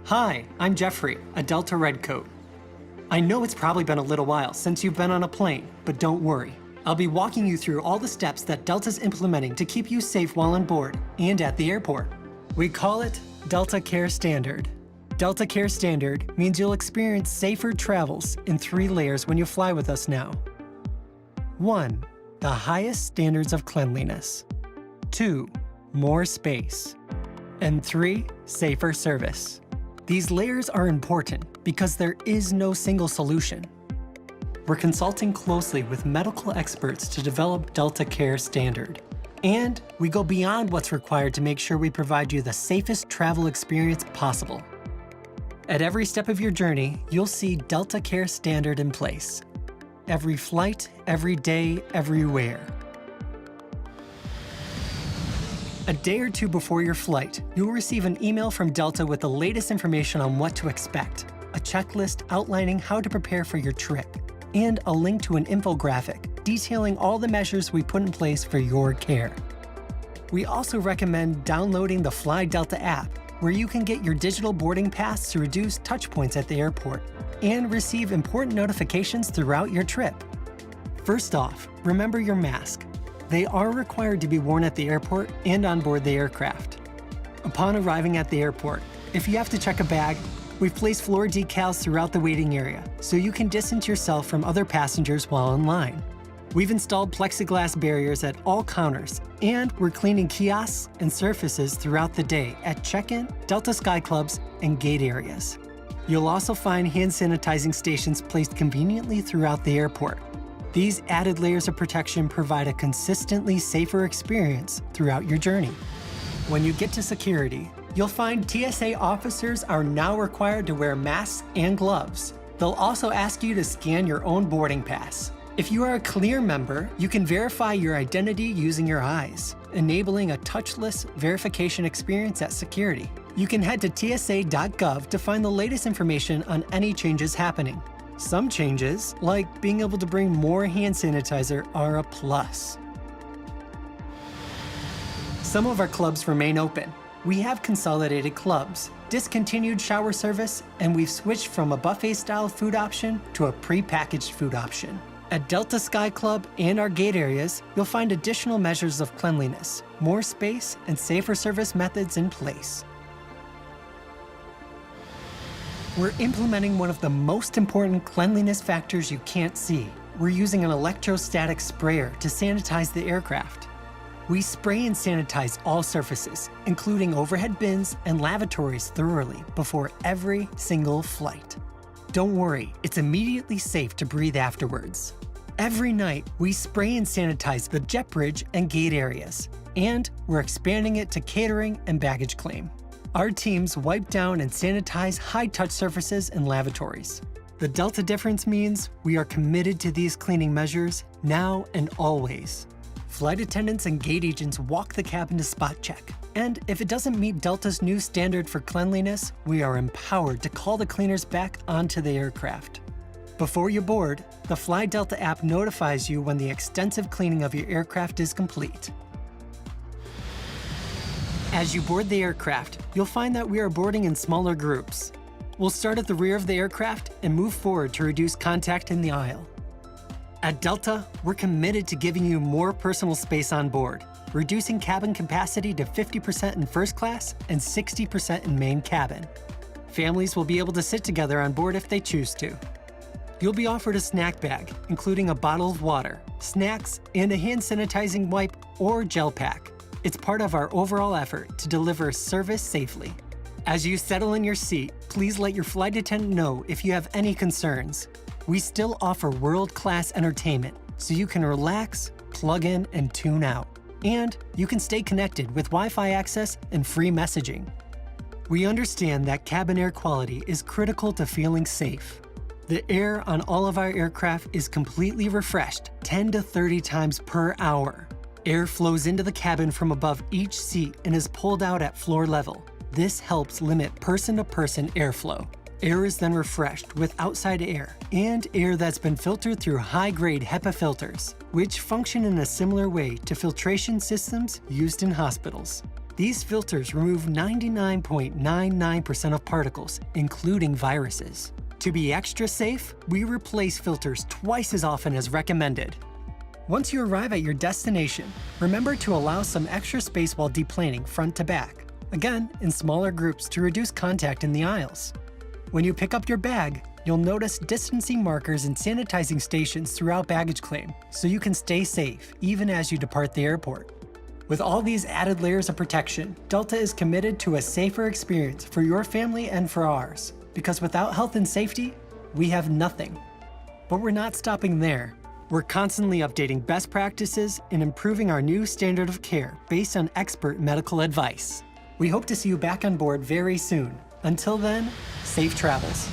Hi, I'm Jeffrey, a Delta Redcoat. I know it's probably been a little while since you've been on a plane, but don't worry. I'll be walking you through all the steps that Delta's implementing to keep you safe while on board and at the airport. We call it Delta CareStandard. Delta CareStandard means you'll experience safer travels in 3 layers when you fly with us now. 1. The highest standards of cleanliness. 2. More space. And 3. Safer service. These layers are important because there is no single solution. We're consulting closely with medical experts to develop Delta CareStandard. And we go beyond what's required to make sure we provide you the safest travel experience possible. At every step of your journey, you'll see Delta CareStandard in place. Every flight, every day, everywhere. A day or 2 before your flight, you'll receive an email from Delta with the latest information on what to expect, a checklist outlining how to prepare for your trip, and a link to an infographic detailing all the measures we put in place for your care. We also recommend downloading the Fly Delta app, where you can get your digital boarding pass to reduce touch points at the airport and receive important notifications throughout your trip. First off, remember your mask. They are required to be worn at the airport and on board the aircraft. Upon arriving at the airport, if you have to check a bag, we've placed floor decals throughout the waiting area so you can distance yourself from other passengers while in line. We've installed plexiglass barriers at all counters, and we're cleaning kiosks and surfaces throughout the day at check-in, Delta Sky Clubs, and gate areas. You'll also find hand sanitizing stations placed conveniently throughout the airport. These added layers of protection provide a consistently safer experience throughout your journey. When you get to security, you'll find TSA officers are now required to wear masks and gloves. They'll also ask you to scan your own boarding pass. If you are a Clear member, you can verify your identity using your eyes, enabling a touchless verification experience at security. You can head to tsa.gov to find the latest information on any changes happening. Some changes, like being able to bring more hand sanitizer, are a plus. Some of our clubs remain open. We have consolidated clubs, discontinued shower service, and we've switched from a buffet-style food option to a pre-packaged food option. At Delta Sky Club and our gate areas, you'll find additional measures of cleanliness, more space, and safer service methods in place. We're implementing one of the most important cleanliness factors you can't see. We're using an electrostatic sprayer to sanitize the aircraft. We spray and sanitize all surfaces, including overhead bins and lavatories thoroughly before every single flight. Don't worry, it's immediately safe to breathe afterwards. Every night, we spray and sanitize the jet bridge and gate areas, and we're expanding it to catering and baggage claim. Our teams wipe down and sanitize high-touch surfaces and lavatories. The Delta difference means we are committed to these cleaning measures now and always. Flight attendants and gate agents walk the cabin to spot check. And if it doesn't meet Delta's new standard for cleanliness, we are empowered to call the cleaners back onto the aircraft. Before you board, the Fly Delta app notifies you when the extensive cleaning of your aircraft is complete. As you board the aircraft, you'll find that we are boarding in smaller groups. We'll start at the rear of the aircraft and move forward to reduce contact in the aisle. At Delta, we're committed to giving you more personal space on board, reducing cabin capacity to 50% in first class and 60% in main cabin. Families will be able to sit together on board if they choose to. You'll be offered a snack bag, including a bottle of water, snacks, and a hand sanitizing wipe or gel pack. It's part of our overall effort to deliver service safely. As you settle in your seat, please let your flight attendant know if you have any concerns. We still offer world-class entertainment, so you can relax, plug in, and tune out. And you can stay connected with Wi-Fi access and free messaging. We understand that cabin air quality is critical to feeling safe. The air on all of our aircraft is completely refreshed 10 to 30 times per hour. Air flows into the cabin from above each seat and is pulled out at floor level. This helps limit person-to-person airflow. Air is then refreshed with outside air and air that's been filtered through high-grade HEPA filters, which function in a similar way to filtration systems used in hospitals. These filters remove 99.99% of particles, including viruses. To be extra safe, we replace filters twice as often as recommended. Once you arrive at your destination, remember to allow some extra space while deplaning front to back, again, in smaller groups to reduce contact in the aisles. When you pick up your bag, you'll notice distancing markers and sanitizing stations throughout baggage claim, so you can stay safe even as you depart the airport. With all these added layers of protection, Delta is committed to a safer experience for your family and for ours, because without health and safety, we have nothing. But we're not stopping there. We're constantly updating best practices and improving our new standard of care based on expert medical advice. We hope to see you back on board very soon. Until then, safe travels.